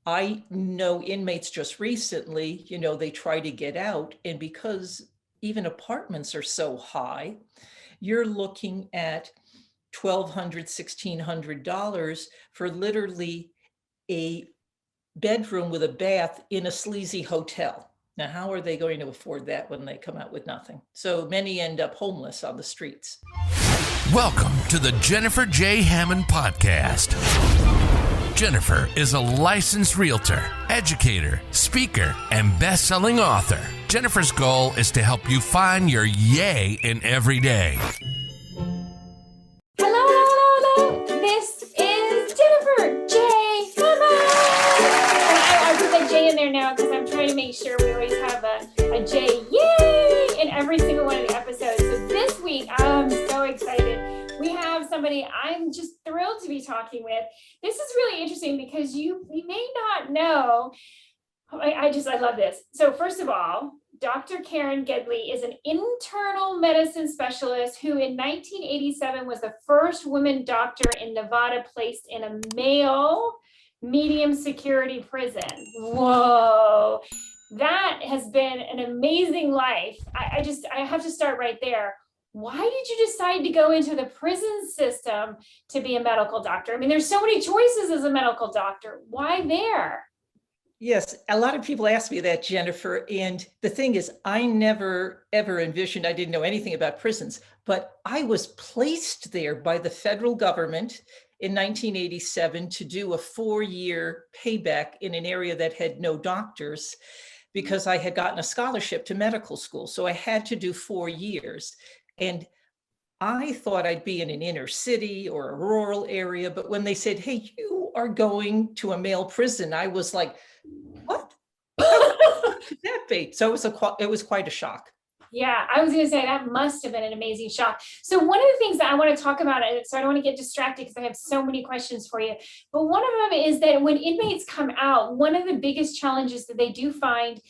I know inmates just recently, they try to get out, and because even apartments are so high, you're looking at $1,200, $1,600 for literally a bedroom with a bath in a sleazy hotel. Now, how are they going to afford that when they come out with nothing? So many end up homeless on the streets. Welcome to the Jennifer J. Hammond Podcast. Jennifer is a licensed realtor, educator, speaker, and best-selling author. Jennifer's goal is to help you find your yay in every day. Hello. This is Jennifer J. Hammond. I put that J in there now because I'm trying to make sure we always have a J, yay, in every single one of the episodes. So this week, I'm so excited. We have somebody I'm just thrilled to be talking with. This is really interesting because you may not know. I love this. So first of all, Dr. Karen Gedney is an internal medicine specialist who in 1987 was the first woman doctor in Nevada placed in a male medium security prison. Whoa, that has been an amazing life. I have to start right there. Why did you decide to go into the prison system to be a medical doctor? I mean, there's so many choices as a medical doctor. Why there? Yes, a lot of people ask me that, Jennifer. And the thing is, I never, ever envisioned, I didn't know anything about prisons, but I was placed there by the federal government in 1987 to do a 4-year payback in an area that had no doctors because I had gotten a scholarship to medical school. So I had to do 4 years. And I thought I'd be in an inner city or a rural area, but when they said, hey, you are going to a male prison, I was like, what? How could that be? So it was quite a shock. Yeah, I was going to say that must have been an amazing shock. So one of the things that I want to talk about, so I don't want to get distracted because I have so many questions for you, but one of them is that when inmates come out, one of the biggest challenges that they do find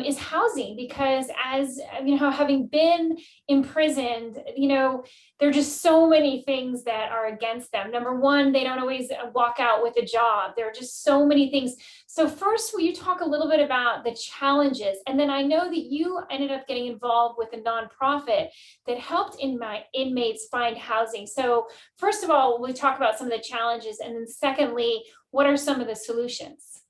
is housing, because as you know, having been imprisoned, there are just so many things that are against them. Number one, they don't always walk out with a job. There are just so many things. So first, will you talk a little bit about the challenges? And then I know that you ended up getting involved with a nonprofit that helped inmates find housing. So first of all, we'll talk about some of the challenges. And then secondly, what are some of the solutions?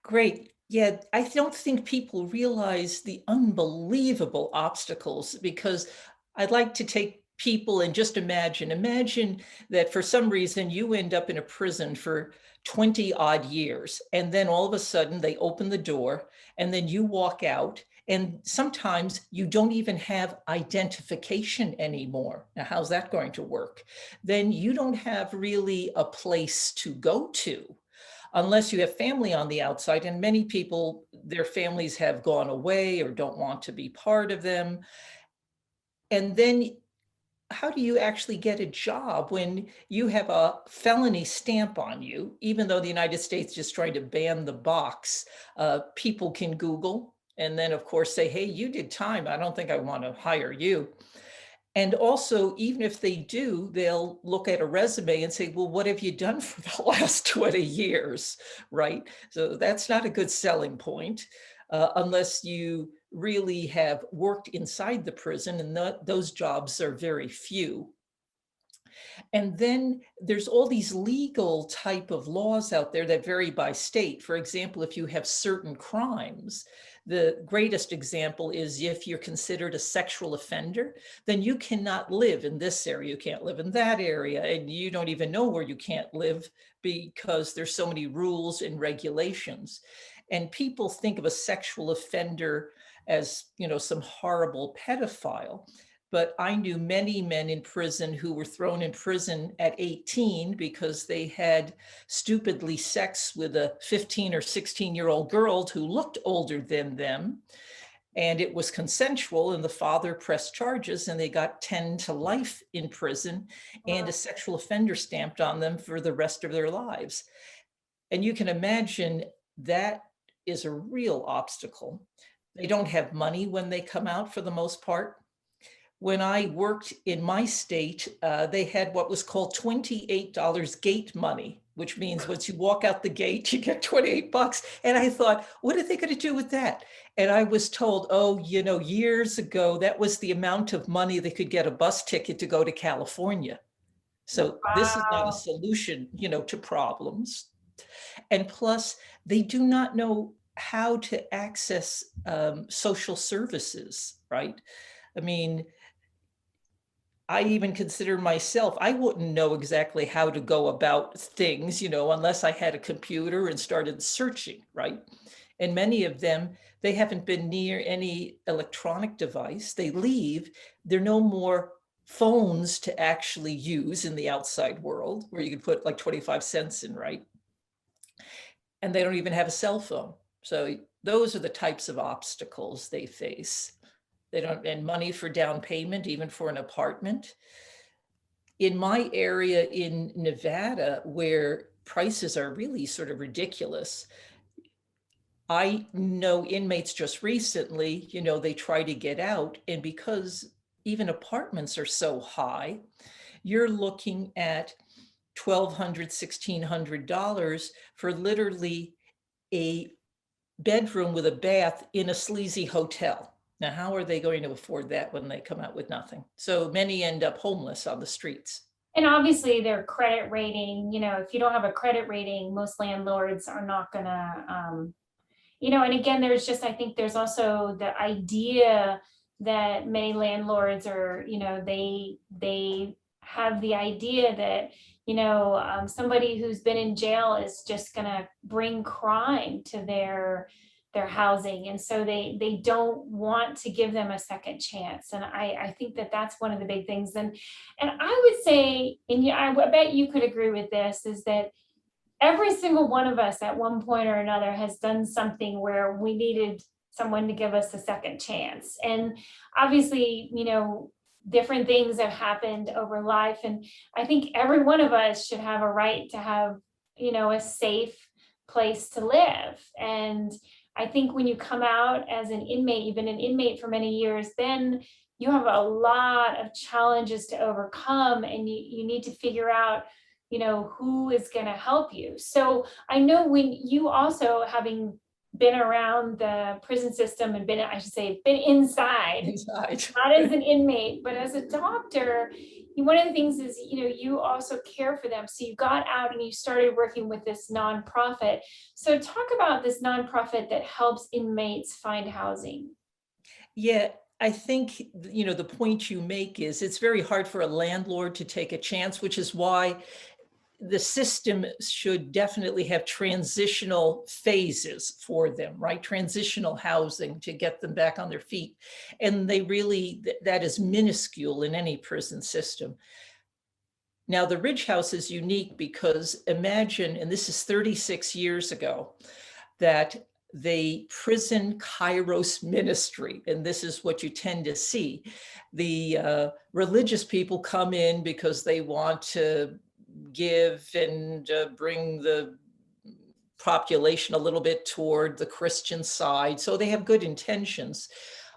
Great. Yeah, I don't think people realize the unbelievable obstacles, because I'd like to take people and just imagine that for some reason you end up in a prison for 20 odd years, and then all of a sudden they open the door and then you walk out, and sometimes you don't even have identification anymore. Now, how's that going to work? Then you don't have really a place to go to, unless you have family on the outside. And many people, their families have gone away or don't want to be part of them. And then how do you actually get a job when you have a felony stamp on you? Even though the United States is trying to ban the box, people can Google and then of course say, hey, you did time. I don't think I want to hire you. And also, even if they do, they'll look at a resume and say, well, what have you done for the last 20 years, right? So that's not a good selling point unless you really have worked inside the prison, and those jobs are very few. And then there's all these legal type of laws out there that vary by state. For example, if you have certain crimes, the greatest example is if you're considered a sexual offender, then you cannot live in this area, you can't live in that area, and you don't even know where you can't live because there's so many rules and regulations. And people think of a sexual offender as, some horrible pedophile. But I knew many men in prison who were thrown in prison at 18 because they had stupidly sex with a 15 or 16-year-old girl who looked older than them. And it was consensual, and the father pressed charges, and they got 10 to life in prison and a sexual offender stamped on them for the rest of their lives. And you can imagine that is a real obstacle. They don't have money when they come out for the most part. when I worked in my state, they had what was called $28 gate money, which means once you walk out the gate, you get 28 bucks. And I thought, what are they going to do with that? And I was told, oh, years ago, that was the amount of money they could get a bus ticket to go to California. So this is not a Wow. solution, to problems. And plus, they do not know how to access social services, right? I mean, I even consider myself, I wouldn't know exactly how to go about things, unless I had a computer and started searching, right? And many of them, they haven't been near any electronic device. They leave, there are no more phones to actually use in the outside world where you can put like 25 cents in, right? And they don't even have a cell phone. So those are the types of obstacles they face. They don't, and money for down payment, even for an apartment. In my area in Nevada, where prices are really sort of ridiculous, I know inmates just recently, they try to get out. And because even apartments are so high, you're looking at $1,200, $1,600 for literally a bedroom with a bath in a sleazy hotel. Now, how are they going to afford that when they come out with nothing? So many end up homeless on the streets. And obviously their credit rating, if you don't have a credit rating, most landlords are not gonna, and again, I think there's also the idea that many landlords are, they have the idea that, somebody who's been in jail is just gonna bring crime to their housing. And so they don't want to give them a second chance. And I think that that's one of the big things. And I would say, and I bet you could agree with this, is that every single one of us at one point or another has done something where we needed someone to give us a second chance. And obviously, different things have happened over life. And I think every one of us should have a right to have, a safe place to live. And I think when you come out as an inmate, you've been an inmate for many years, then you have a lot of challenges to overcome, and you need to figure out, who is going to help you. So I know when you also, having been around the prison system and been inside, not as an inmate, but as a doctor, one of the things is, you also care for them. So you got out and you started working with this nonprofit. So talk about this nonprofit that helps inmates find housing. Yeah, I think, the point you make is it's very hard for a landlord to take a chance, which is why the system should definitely have transitional phases for them, right? Transitional housing to get them back on their feet. And that is minuscule in any prison system. Now, the Ridge House is unique because imagine, and this is 36 years ago, that the prison Kairos ministry, and this is what you tend to see. The religious people come in because they want to give and bring the population a little bit toward the Christian side. So they have good intentions.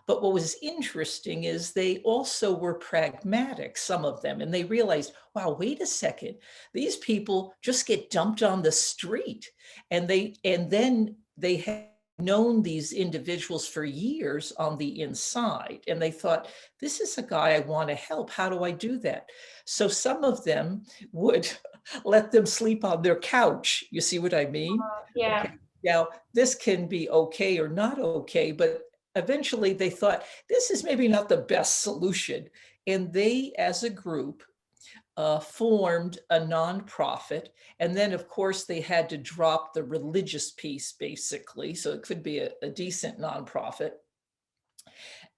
But what was interesting is they also were pragmatic, some of them, and they realized, wow, wait a second, these people just get dumped on the street. And then they had known these individuals for years on the inside. And they thought, this is a guy I want to help. How do I do that? So some of them would let them sleep on their couch. You see what I mean? Yeah. Okay. Now, this can be okay or not okay, but eventually they thought, this is maybe not the best solution. And they, as a group, formed a nonprofit. And then, of course, they had to drop the religious piece, basically. So it could be a decent nonprofit.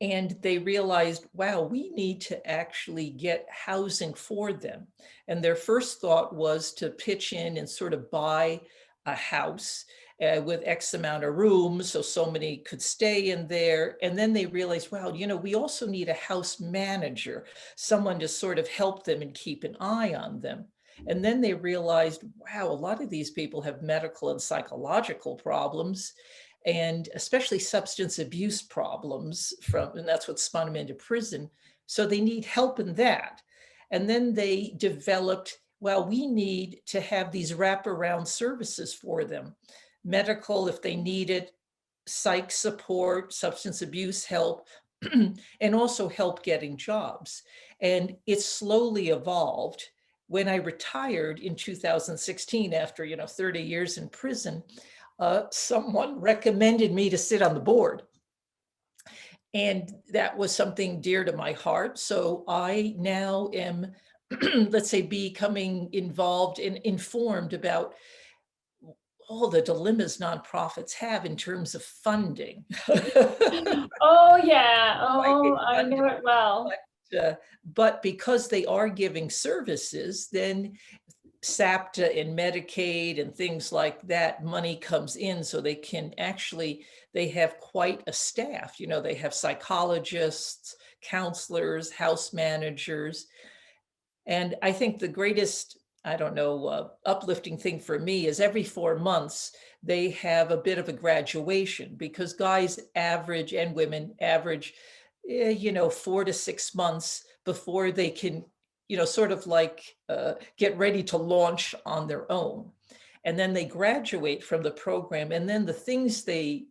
And they realized, wow, we need to actually get housing for them. And their first thought was to pitch in and sort of buy a house with X amount of rooms, so many could stay in there. And then they realized, wow, we also need a house manager, someone to sort of help them and keep an eye on them. And then they realized, wow, a lot of these people have medical and psychological problems, and especially substance abuse problems and that's what spun them into prison. So they need help in that. And then they developed, well, we need to have these wraparound services for them. Medical, if they need it, psych support, substance abuse help, and also help getting jobs. And it slowly evolved. When I retired in 2016, after 30 years in prison, someone recommended me to sit on the board. And that was something dear to my heart. So I now am, let's say, becoming involved and informed about all the dilemmas nonprofits have in terms of funding. Oh yeah. Right, Oh, it's I know funded, it well. but because they are giving services, then SAPTA and Medicaid and things like that, money comes in, so they can actually, they have quite a staff. They have psychologists, counselors, house managers. And I think the greatest, I don't know, uplifting thing for me is every 4 months, they have a bit of a graduation, because guys average and women average, 4 to 6 months before they can, sort of like get ready to launch on their own. And then they graduate from the program. And then the things they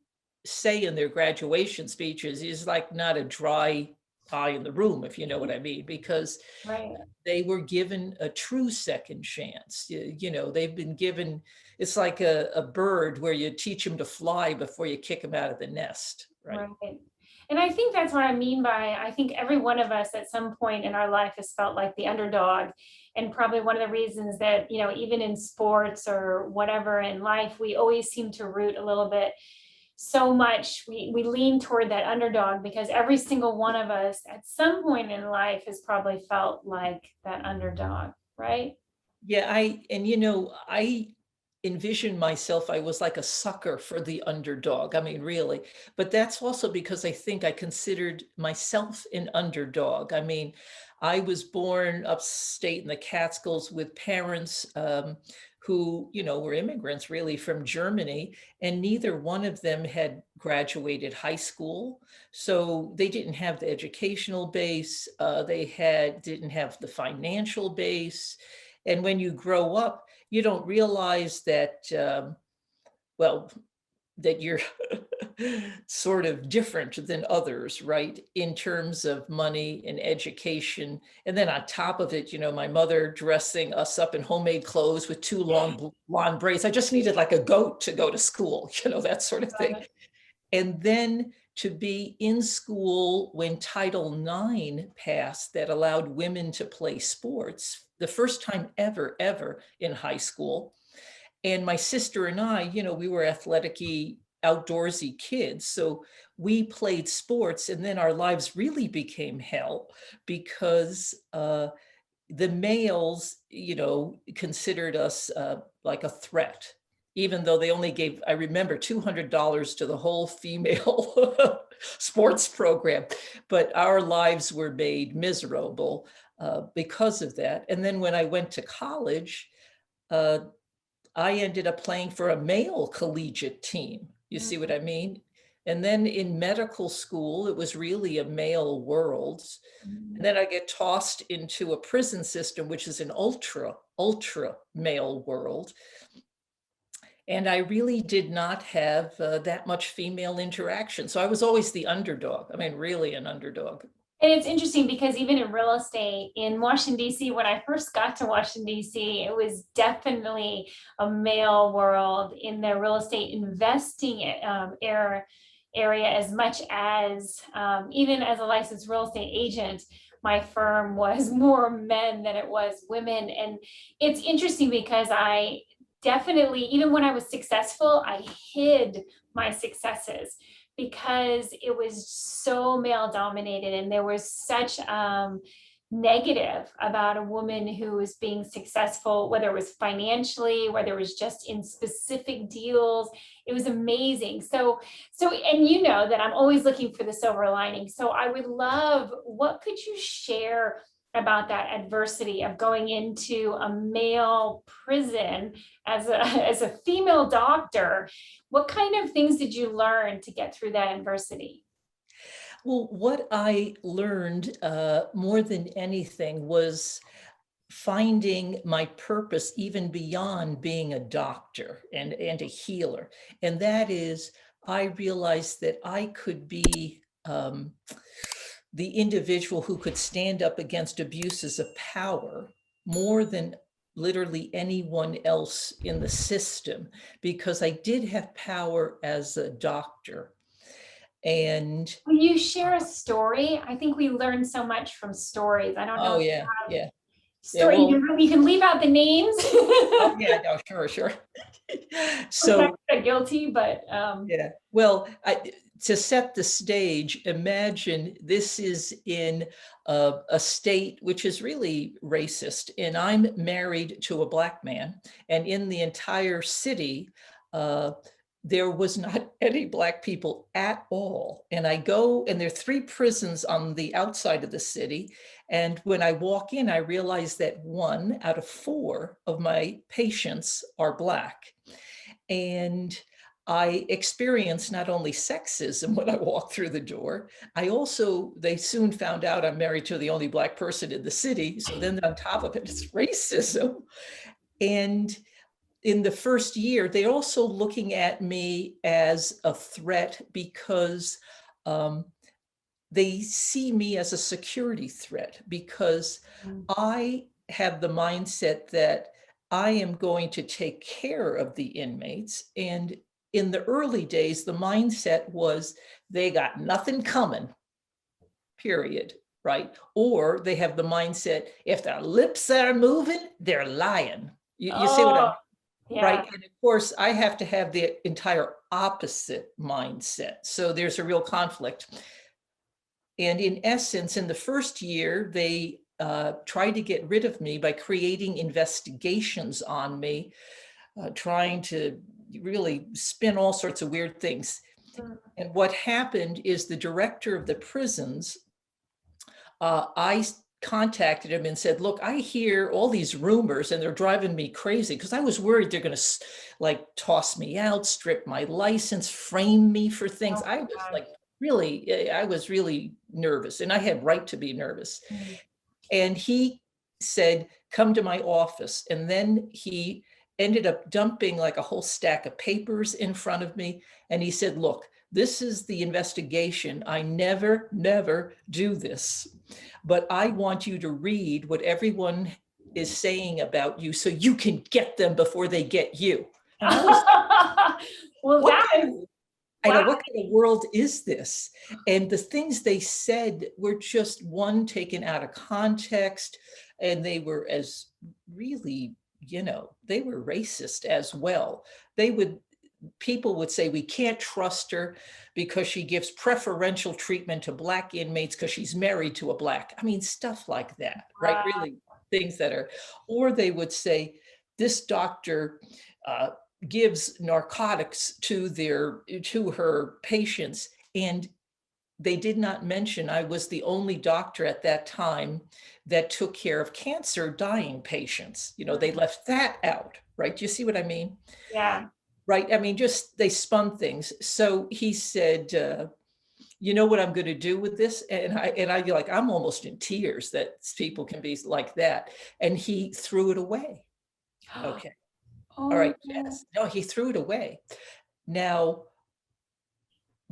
say in their graduation speeches is like not a dry eye in the room, if you know what I mean, because Right. they were given a true second chance. They've been given, it's like a bird where you teach them to fly before you kick them out of the nest, right? Right. And I think that's what I mean by, I think every one of us at some point in our life has felt like the underdog. And probably one of the reasons that, even in sports or whatever in life, we always seem to root a little bit so much. We lean toward that underdog because every single one of us at some point in life has probably felt like that underdog, right? Yeah, I envisioned myself, I was like a sucker for the underdog. I mean, really. But that's also because I think I considered myself an underdog. I mean, I was born upstate in the Catskills with parents who, were immigrants really from Germany, and neither one of them had graduated high school. So they didn't have the educational base, didn't have the financial base. And when you grow up, you don't realize that, well, that you're sort of different than others, right? In terms of money and education. And then on top of it, my mother dressing us up in homemade clothes with two long blonde braids. I just needed like a goat to go to school, that sort of thing. And then to be in school when Title IX passed that allowed women to play sports, the first time ever in high school. And my sister and I, we were athletic-y, outdoorsy kids. So we played sports, and then our lives really became hell because the males, considered us like a threat, even though they only gave, I remember, $200 to the whole female sports program. But our lives were made miserable because of that. And then when I went to college, I ended up playing for a male collegiate team. You see what I mean? And then in medical school, it was really a male world. And then I get tossed into a prison system, which is an ultra male world. And I really did not have that much female interaction. So I was always the underdog. I mean, really an underdog. And it's interesting because even in real estate in Washington, D.C., when I first got to Washington, D.C., it was definitely a male world in the real estate investing area as much as even as a licensed real estate agent, my firm was more men than it was women. And it's interesting because I definitely, even when I was successful, I hid my successes because it was so male dominated and there was such negative about a woman who was being successful, whether it was financially, whether it was just in specific deals. It was amazing. So, and that I'm always looking for the silver lining. So I would love, what could you share about that adversity of going into a male prison as a female doctor? What kind of things did you learn to get through that adversity? Well, what I learned more than anything was finding my purpose even beyond being a doctor and a healer. And that is, I realized that I could be the individual who could stand up against abuses of power more than literally anyone else in the system, because I did have power as a doctor. And Will you share a story? I think we learn so much from stories. I don't know oh if you yeah, have yeah, yeah. story. Well, You can leave out the names. oh yeah, no, sure, sure. I'm So not guilty, but yeah, well, to set the stage, imagine this is in a state which is really racist, and I'm married to a Black man, and in the entire city, uh, there was not any Black people at all. And I go, and there are 3 prisons on the outside of the city. And when I walk in, I realize that 1 out of 4 of my patients are Black. And I experienced not only sexism when I walked through the door, they soon found out I'm married to the only Black person in the city. So then on top of it, it's racism. And in the first year, they're also looking at me as a threat because they see me as a security threat, because I have the mindset that I am going to take care of the inmates. And in the early days, the mindset was they got nothing coming, period, right? Or they have the mindset, if their lips are moving, they're lying. You see what oh, I'm yeah. right? And of course, I have to have the entire opposite mindset. So there's a real conflict. And in essence, in the first year, they tried to get rid of me by creating investigations on me, trying to really spin all sorts of weird things. And what happened is the director of the prisons, I contacted him and said, look, I hear all these rumors and they're driving me crazy, because I was worried they're going to like toss me out, strip my license, frame me for things. Oh I was like, really, I was really nervous, and I had right to be nervous. And he said, come to my office. And then he ended up dumping like a whole stack of papers in front of me. And he said, look, this is the investigation. I never do this, but I want you to read what everyone is saying about you so you can get them before they get you. And I was well, what that kind of, I know, what kind of world is this? And the things they said were just, one, taken out of context, and they were as really, they were racist as well. People would say, we can't trust her because she gives preferential treatment to Black inmates because she's married to a Black. I mean, stuff like that, right? Really things that are, or they would say, this doctor gives narcotics to her patients. And they did not mention I was the only doctor at that time that took care of cancer dying patients. They left that out, right? Do you see what I mean? Yeah. Right. I mean, just they spun things. So he said, you know what I'm going to do with this? And I'd be like, I'm almost in tears that people can be like that. And he threw it away. Okay. Oh, All right. Yes. No, he threw it away. Now,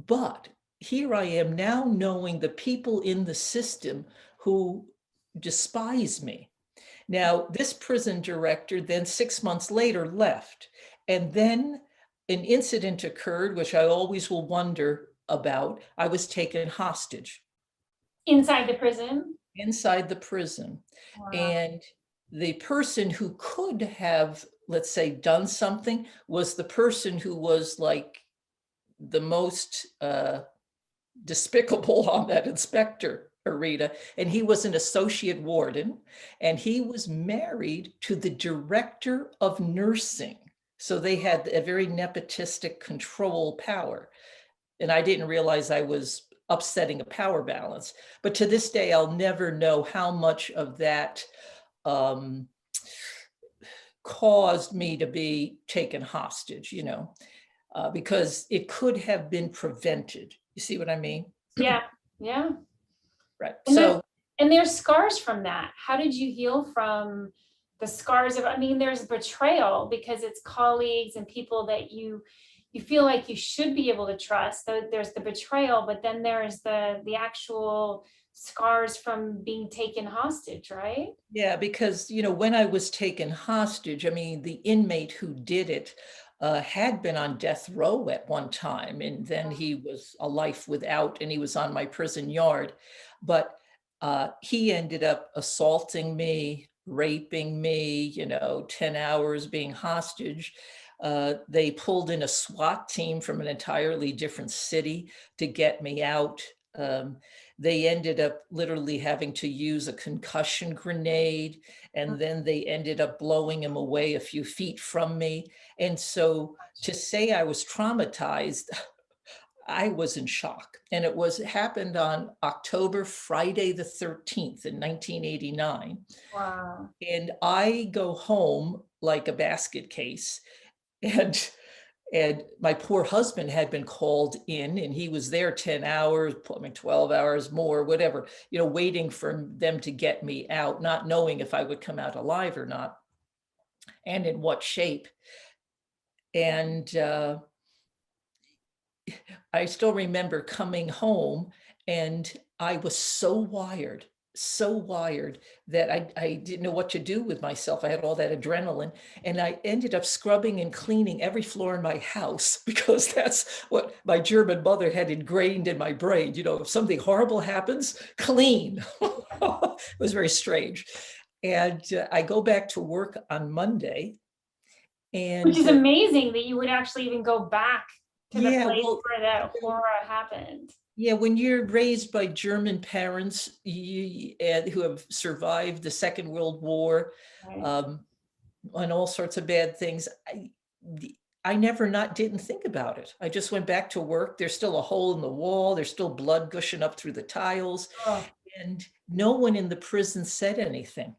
but here I am now knowing the people in the system who despise me. Now, this prison director then 6 months later left. And then an incident occurred, which I always will wonder about. I was taken hostage. Inside the prison? Inside the prison. Wow. And the person who could have, let's say, done something was the person who was like the most despicable on that inspector arena. And he was an associate warden, and he was married to the director of nursing. So they had a very nepotistic control power. And I didn't realize I was upsetting a power balance. But to this day, I'll never know how much of that caused me to be taken hostage, because it could have been prevented. You see what I mean? Yeah. Yeah. Right. And there, So and there's scars from that. How did you heal from the scars of, I mean, there's betrayal because it's colleagues and people that you feel like you should be able to trust. So there's the betrayal, but then there's the actual scars from being taken hostage, right? yeah, because, when I was taken hostage, I mean, the inmate who did it had been on death row at one time, and then he was a life without, and he was on my prison yard. But he ended up assaulting me, raping me, 10 hours being hostage. They pulled in a SWAT team from an entirely different city to get me out. Um, they ended up literally having to use a concussion grenade, and then they ended up blowing him away a few feet from me. And so to say I was traumatized, I was in shock. And it happened on Friday the 13th in 1989. Wow. And I go home like a basket case. And my poor husband had been called in, and he was there 10 hours, I mean, 12 hours more, whatever, waiting for them to get me out, not knowing if I would come out alive or not, and in what shape. And I still remember coming home, and I was so wired that I didn't know what to do with myself. I had all that adrenaline, and I ended up scrubbing and cleaning every floor in my house because that's what my German mother had ingrained in my brain. If something horrible happens, clean. It was very strange. And I go back to work on Monday, Which and is amazing that you would actually even go back to the yeah, place well, where that horror happened. yeah, when you're raised by German parents who have survived the Second World War, Right. um, and all sorts of bad things, I never not didn't think about it. I just went back to work. There's still a hole in the wall. There's still blood gushing up through the tiles, Oh, and no one in the prison said anything.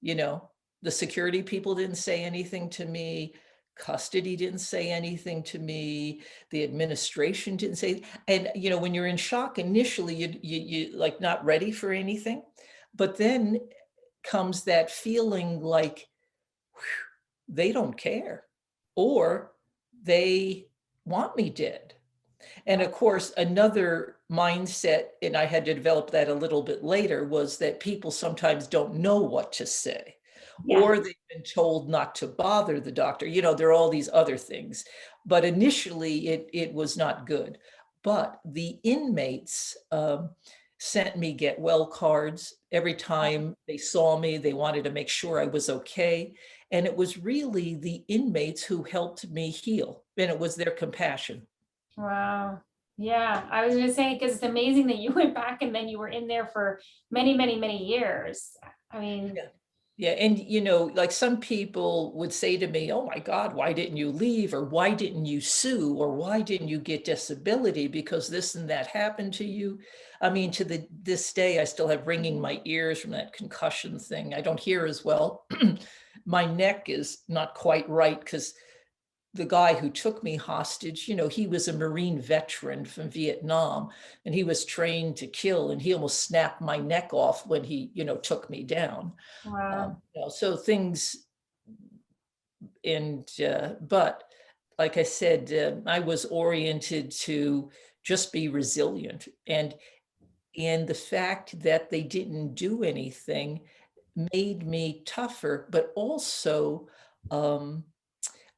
You know, the security people didn't say anything to me. Custody didn't say anything to me. The administration didn't say. And when you're in shock initially, you like not ready for anything. But then comes that feeling like they don't care, or they want me dead. And of course, another mindset, and I had to develop that a little bit later, was that people sometimes don't know what to say, yeah. or they've been told not to bother the doctor. There are all these other things. But initially, it was not good. But the inmates sent me get well cards. Every time they saw me, they wanted to make sure I was okay. And it was really the inmates who helped me heal, and it was their compassion. Wow. Yeah, I was gonna say, because it's amazing that you went back and then you were in there for many, many, many years. I mean, Yeah. Yeah. And, like some people would say to me, oh my God, why didn't you leave? Or why didn't you sue? Or why didn't you get disability? Because this and that happened to you. I mean, to this day, I still have ringing my ears from that concussion thing. I don't hear as well. My neck is not quite right because the guy who took me hostage, he was a Marine veteran from Vietnam, and he was trained to kill, and he almost snapped my neck off when he, took me down. wow. So things, but like I said, I was oriented to just be resilient, and the fact that they didn't do anything made me tougher, but also,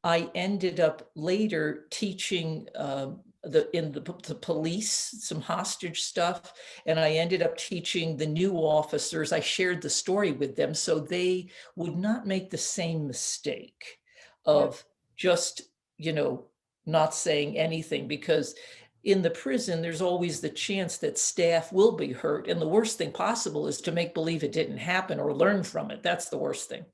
I ended up later teaching the police some hostage stuff, and I ended up teaching the new officers. I shared the story with them so they would not make the same mistake Yeah. of just, not saying anything, because in the prison, there's always the chance that staff will be hurt. And the worst thing possible is to make believe it didn't happen or learn from it. That's the worst thing.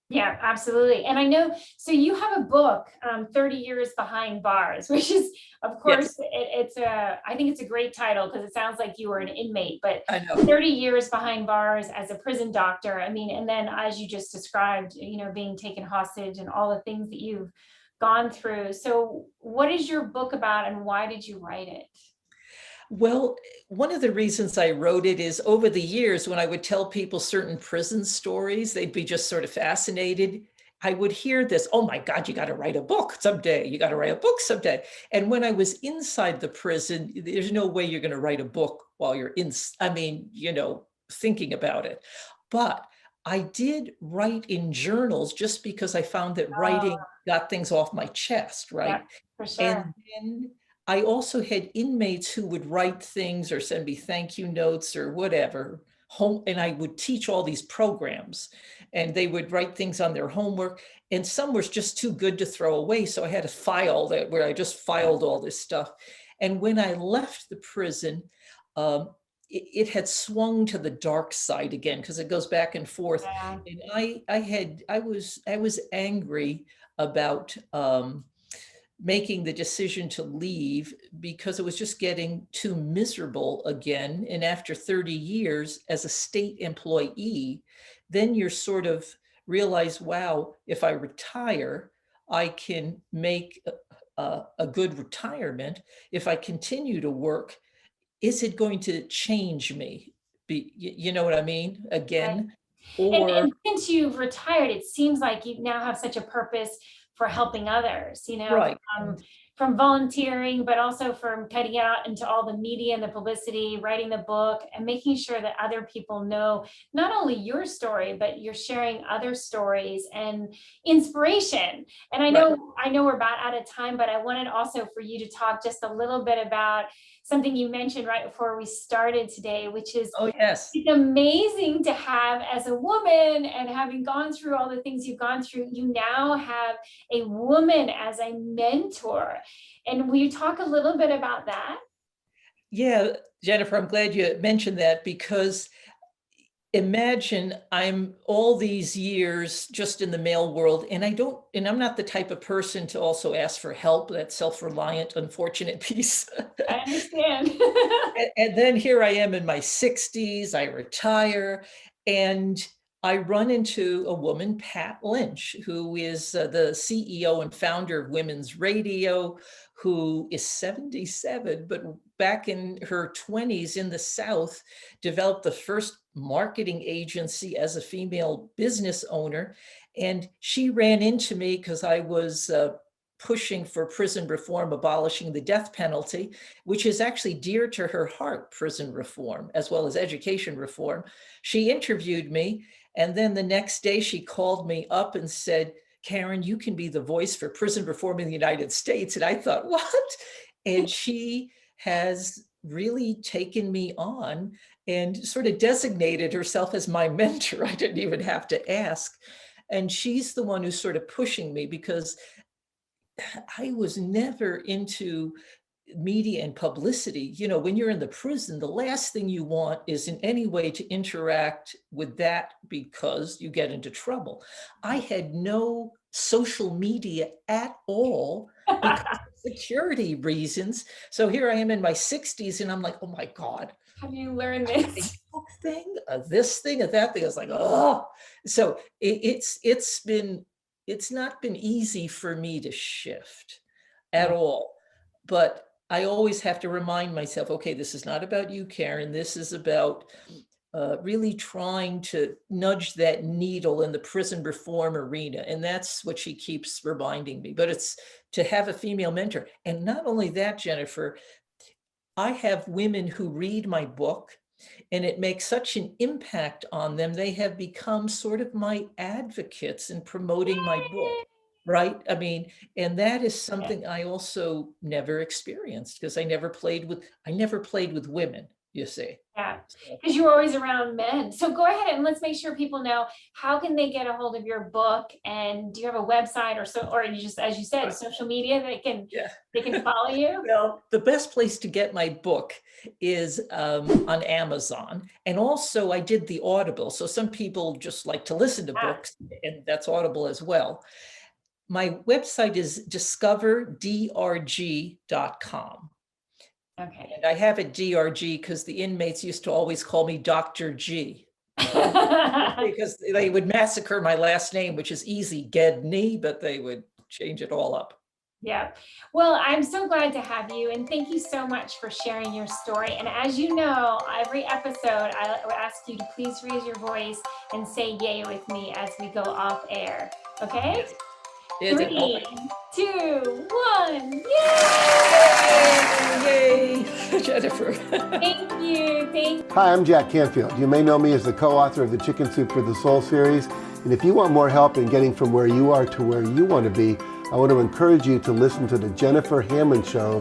Yeah, absolutely. And I know, so you have a book, 30 Years Behind Bars, which is, of course, Yes, I think it's a great title because it sounds like you were an inmate, but I know. 30 years behind bars as a prison doctor. I mean, and then as you just described, being taken hostage and all the things that you've gone through. So what is your book about and why did you write it? Well, one of the reasons I wrote it is over the years, when I would tell people certain prison stories, they'd be just sort of fascinated. I would hear this, oh my God, you got to write a book someday. You got to write a book someday. And when I was inside the prison, there's no way you're going to write a book while you're in, I mean, thinking about it. But I did write in journals just because I found that Oh, writing got things off my chest, yeah, right? for sure. And then I also had inmates who would write things or send me thank you notes or whatever home, and I would teach all these programs, and they would write things on their homework, and some was just too good to throw away, so I had a file that where I just filed all this stuff. And when I left the prison, it had swung to the dark side again because it goes back and forth. Yeah. And I was angry about making the decision to leave because it was just getting too miserable again. And after 30 years as a state employee, then you're sort of realize, wow, if I retire, I can make a good retirement. If I continue to work, is it going to change me? You know what I mean? Right. Again, And or since you've retired, it seems like you now have such a purpose for helping others, right. from volunteering, but also from cutting out into all the media and the publicity, writing the book, and making sure that other people know not only your story, but you're sharing other stories and inspiration. And I Right. know, I know we're about out of time, but I wanted also for you to talk just a little bit about something you mentioned right before we started today, which is Oh, yes. it's amazing to have as a woman, and having gone through all the things you've gone through, you now have a woman as a mentor. And will you talk a little bit about that? Yeah, Jennifer, I'm glad you mentioned that because imagine I'm all these years just in the male world, and I'm not the type of person to also ask for help, that self-reliant, unfortunate piece. I understand. And then here I am in my 60s, I retire, and I run into a woman, Pat Lynch, who is the CEO and founder of Women's Radio, who is 77, but back in her 20s in the South, developed the first marketing agency as a female business owner. And she ran into me because I was pushing for prison reform, abolishing the death penalty, which is actually dear to her heart, prison reform, as well as education reform. She interviewed me, and then the next day she called me up and said, Karen, you can be the voice for prison reform in the United States. And I thought, what? And she has really taken me on and sort of designated herself as my mentor. I didn't even have to ask. And she's the one who's sort of pushing me because I was never into media and publicity. When you're in the prison, the last thing you want is in any way to interact with that because you get into trouble. I had no social media at all because of security reasons. So here I am in my 60s and I'm like, oh my God, Have you learned a this? Facebook thing, this thing, that thing. I was like, oh. So it's not been easy for me to shift at all. But I always have to remind myself, okay, this is not about you, Karen. This is about really trying to nudge that needle in the prison reform arena. And that's what she keeps reminding me. But it's to have a female mentor. And not only that, Jennifer, I have women who read my book and it makes such an impact on them. They have become sort of my advocates in promoting my book, right? I mean, and that is something I also never experienced because I never played with women, you see. Yeah, So, because you were always around men. So go ahead and let's make sure people know, how can they get a hold of your book? And do you have a website or you just, as you said, social media yeah. they can follow you? Well, the best place to get my book is on Amazon. And also I did the Audible. So some people just like to listen to Ah, books, and that's Audible as well. My website is discoverdrg.com. okay. And I have it DRG because the inmates used to always call me Dr. G because they would massacre my last name, which is easy, Gedney, but they would change it all up. Yeah. Well, I'm so glad to have you, and thank you so much for sharing your story. And as you know, every episode, I ask you to please raise your voice and say yay with me as we go off air. Okay? Is it 3, 2, 1. Yay! Yay! Jennifer. Thank you. Hi, I'm Jack Canfield. You may know me as the co-author of the Chicken Soup for the Soul series. And if you want more help in getting from where you are to where you want to be, I want to encourage you to listen to the Jennifer Hammond Show